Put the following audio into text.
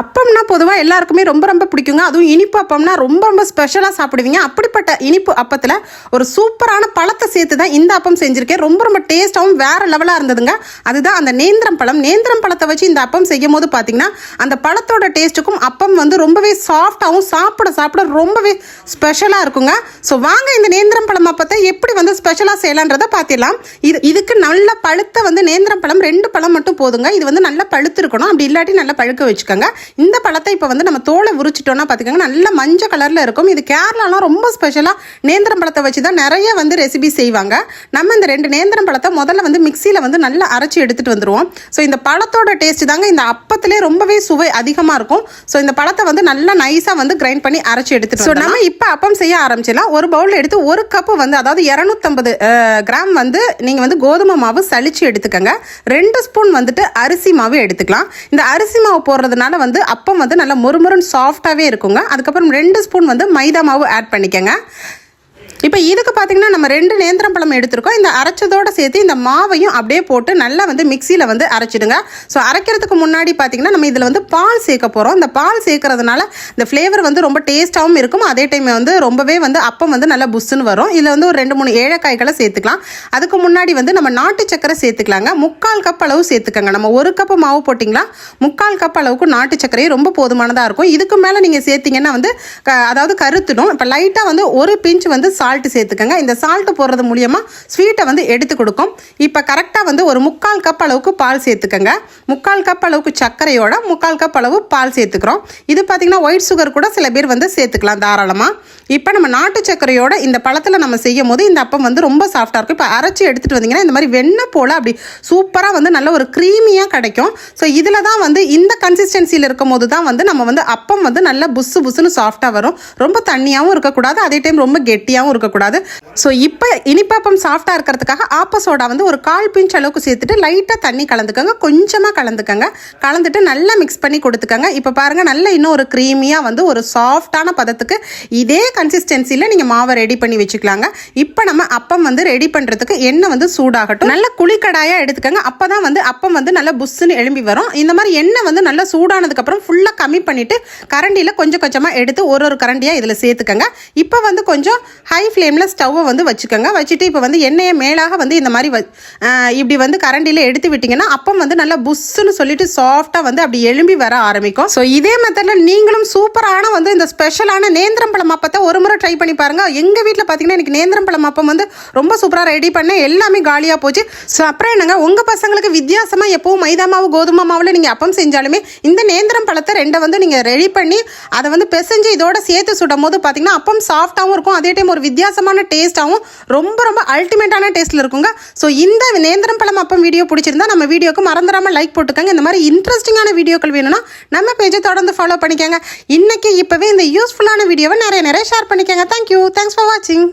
அப்பம்னா பொதுவாக எல்லாருக்குமே ரொம்ப ரொம்ப பிடிக்குங்க. அதுவும் இனிப்பு அப்பம்னா ரொம்ப ரொம்ப ஸ்பெஷலாக சாப்பிடுவீங்க. அப்படிப்பட்ட இனிப்பு அப்பத்தில் ஒரு சூப்பரான பழத்தை சேர்த்து தான் இந்த அப்பம் செஞ்சுருக்கேன். ரொம்ப ரொம்ப டேஸ்ட்டாகவும் வேறு லெவலாக இருந்ததுங்க. அதுதான் அந்த நேந்திரம் பழம். நேந்திரம் பழத்தை வச்சு இந்த அப்பம் செய்யும் போது பார்த்தீங்கன்னா அந்த பழத்தோட டேஸ்ட்டுக்கும் அப்பம் வந்து ரொம்பவே சாஃப்டாகவும் சாப்பிட ரொம்பவே ஸ்பெஷலாக இருக்குங்க. ஸோ வாங்க இந்த நேந்திரம் பழம் அப்பத்தை எப்படி வந்து ஸ்பெஷலாக செய்யலான்றதை பார்த்திடலாம். இதுக்கு நல்ல பழுத்த வந்து நேந்திரம் பழம் 2 பழம் மட்டும் போதுங்க. இது வந்து நல்லா பழுத்து இருக்கணும். அப்படி இல்லாட்டி நல்லா பழுக்க வச்சுக்கோங்க. இந்த பழத்தை இப்போ வந்து நம்ம தோலை உரிச்சிட்டோம்னா பார்த்துக்கோங்க நல்ல மஞ்சள் கலரில் இருக்கும். இது கேரளாலாம் ரொம்ப ஸ்பெஷலாக நேந்திரம் பழத்தை வச்சு தான் நிறைய வந்து ரெசிபி செய்வாங்க. நம்ம இந்த 2 நேந்திரம் பழத்தை முதல்ல வந்து மிக்சியில் வந்து நல்லா அரைச்சி எடுத்துகிட்டு வந்துடுவோம். ஸோ இந்த பழத்தோட டேஸ்ட் தாங்க இந்த அப்பத்திலே ரொம்பவே சுவை அதிகமாக இருக்கும். ஸோ இந்த பழத்தை வந்து நல்லா நைஸாக வந்து கிரைண்ட் பண்ணி அரைச்சி எடுத்துகிட்டு ஸோ நம்ம இப்போ அப்பம் செய்ய ஆரம்பிச்சிடலாம். ஒரு பவுலில் எடுத்து 1 கப்பு வந்து அதாவது 250 கிராம் வந்து நீங்கள் வந்து கோதுமை மாவு சளிச்சு எடுத்துக்கோங்க. 2 ஸ்பூன் வந்துட்டு அரிசி மாவு எடுத்துக்கலாம். இந்த அரிசி மாவு போடுறதுனால வந்து அப்பம் வந்து நல்லா மொறுமொறுன்னு சாஃப்டாகவே இருக்குங்க. அதுக்கப்புறம் 2 ஸ்பூன் வந்து மைதா மாவு ஆட் பண்ணிக்கோங்க. இப்போ இதுக்கு பார்த்தீங்கன்னா நம்ம 2 நேந்திரம் பழம் எடுத்துருக்கோம். இந்த அரைச்சதோடு சேர்த்து இந்த மாவையும் அப்படியே போட்டு நல்லா வந்து மிக்சியில் வந்து அரைச்சிடுங்க. ஸோ அரைக்கிறதுக்கு முன்னாடி பார்த்தீங்கன்னா நம்ம இதில் வந்து பால் சேர்க்க போகிறோம். இந்த பால் சேர்க்கறதுனால இந்த ஃப்ளேவர் வந்து ரொம்ப டேஸ்ட்டாகவும் இருக்கும். அதே டைம் வந்து ரொம்பவே வந்து அப்பம் வந்து நல்லா புஷ்ஷுன்னு வரும். இதில் வந்து ஒரு 2-3 ஏலக்காய்களை சேர்த்துக்கலாம். அதுக்கு முன்னாடி வந்து நம்ம நாட்டு சக்கரை சேர்த்துக்கலாங்க. 3/4 கப் அளவு சேர்த்துக்கோங்க. நம்ம 1 கப்பு மாவு போட்டிங்களா 3/4 கப் அளவுக்கு நாட்டு சர்க்கரையே ரொம்ப போதுமானதாக இருக்கும். இதுக்கு மேலே நீங்கள் சேர்த்திங்கன்னா வந்து அதாவது கருத்துடும். இப்போ லைட்டாக வந்து 1 பிஞ்ச் வந்து சால்ட்டு சேர்த்துக்கங்க. இந்த சால்ட்டு போடுறது மூலியமாக ஸ்வீட்டை வந்து எடுத்து கொடுக்கும். இப்போ கரெக்டாக வந்து ஒரு 3/4 கப் அளவுக்கு பால் சேர்த்துக்கங்க. 3/4 கப் அளவுக்கு சர்க்கரையோட 3/4 கப் அளவு பால் சேர்த்துக்கிறோம். இது பார்த்தீங்கன்னா ஒயிட் சுகர் கூட சில பேர் வந்து சேர்த்துக்கலாம் தாராளமாக. இப்போ நம்ம நாட்டு சர்க்கரையோட இந்த பழத்தில் நம்ம செய்யும் போது இந்த அப்பம் வந்து ரொம்ப சாஃப்டாக இருக்கும். இப்போ அரைச்சி எடுத்துகிட்டு வந்தீங்கன்னா இந்த மாதிரி வெண்ணெய் போல் அப்படி சூப்பராக வந்து நல்ல ஒரு க்ரீமியாக கிடைக்கும். ஸோ இதில் தான் வந்து இந்த கன்சிஸ்டன்சியில் இருக்கும் போது தான் வந்து நம்ம வந்து அப்பம் வந்து நல்லா புஸ்ஸுன்னு சாஃப்டாக வரும். ரொம்ப தண்ணியாகவும் இருக்கக்கூடாது, அதே டைம் ரொம்ப கெட்டியாகவும் இருக்கக்கூடாது. ஸோ இப்போ இனிப்பப்பம் சாஃப்டாக இருக்கிறதுக்காக ஆப்ப சோடா வந்து ஒரு 1/4 பிஞ்ச் அளவுக்கு சேர்த்துட்டு லைட்டாக தண்ணி கலந்துக்கோங்க. கொஞ்சமாக கலந்துட்டு நல்லா மிக்ஸ் பண்ணி கொடுத்துக்கோங்க. இப்போ பாருங்கள் நல்லா இன்னும் ஒரு க்ரீமியாக வந்து ஒரு சாஃப்டான பதத்துக்கு இதே கன்சிஸ்டன்சியில் நீங்கள் மாவை ரெடி பண்ணி வச்சுக்கலாங்க. இப்போ நம்ம அப்பம் வந்து ரெடி பண்ணுறதுக்கு எண்ணெய் வந்து சூடாகட்டும். நல்ல குழிக்கடாயாக எடுத்துக்கோங்க. அப்போ தான் வந்து அப்பம் வந்து நல்லா புஷ்ஷுன்னு எழும்பி வரும். இந்த மாதிரி எண்ணெய் வந்து நல்லா சூடானதுக்கப்புறம் ஃபுல்லாக கம்மி பண்ணிவிட்டு கரண்டியில் கொஞ்சம் கொஞ்சமாக எடுத்து ஒரு கரண்டியாக இதில் சேர்த்துக்கோங்க. இப்போ வந்து கொஞ்சம் ஹை ஃப்ளேமில் ஸ்டவ்வை வந்து வச்சுக்கோங்க. வச்சுட்டு இப்போ வந்து எண்ணெயை மேலாக வந்து இந்த மாதிரி இப்படி வந்து கரண்டியில் எடுத்து விட்டிங்கன்னா அப்பம் வந்து நல்லா புஷ்ஷுன்னு சொல்லிட்டு சாஃப்டாக வந்து அப்படி எழும்பி வர ஆரம்பிக்கும். ஸோ இதே மெத்தடில் நீங்களும் சூப்பரான வந்து இந்த ஸ்பெஷலான நேந்திரம் பழம் அப்பத்தை ஒரு முறை ட்ரை பண்ணி பாருங்கள். எங்கள் வீட்டில் பார்த்தீங்கன்னா எனக்கு நேந்திரம் பழம் அப்பம் வந்து ரொம்ப சூப்பராக ரெடி பண்ணேன். எல்லாமே காலியாக போச்சு. ஸோ அப்புறம் என்னங்க உங்கள் பசங்களுக்கு வித்தியாசமாக எப்போவும் மைதா மாவு கோதுமை மாவில் நீங்கள் அப்பம் செஞ்சாலுமே இந்த நேந்திரம் பழத்தை 2 வந்து நீங்கள் ரெடி பண்ணி அதை வந்து பிசைஞ்சு இதோட சேர்த்து சுடும் போது பார்த்தீங்கன்னா அப்பம் சாஃப்டாகவும் இருக்கும். அதே டைம் ஒரு வித்தியாசமான டேஸ்ட்டாகவும் ரொம்ப ரொம்ப அல்டிமேட்டான டேஸ்ட்டில் இருக்குங்க. ஸோ இந்த நேந்திரம் பழம் அப்பம் வீடியோ பிடிச்சிருந்தா நம்ம வீடியோக்கு மறந்துடாமல் லைக் போட்டுக்கோங்க. இந்த மாதிரி இன்ட்ரெஸ்டிங்கான வீடியோக்கள் வேணும்னா நம்ம பேஜை தொடர்ந்து ஃபாலோ பண்ணிக்கோங்க. இன்னைக்கு இப்போவே இந்த யூஸ்ஃபுல்லான வீடியோவை நிறைய ஷேர் பண்ணிக்கோங்க. தேங்க்யூ. தேங்க்ஸ் ஃபார் வாட்சிங்.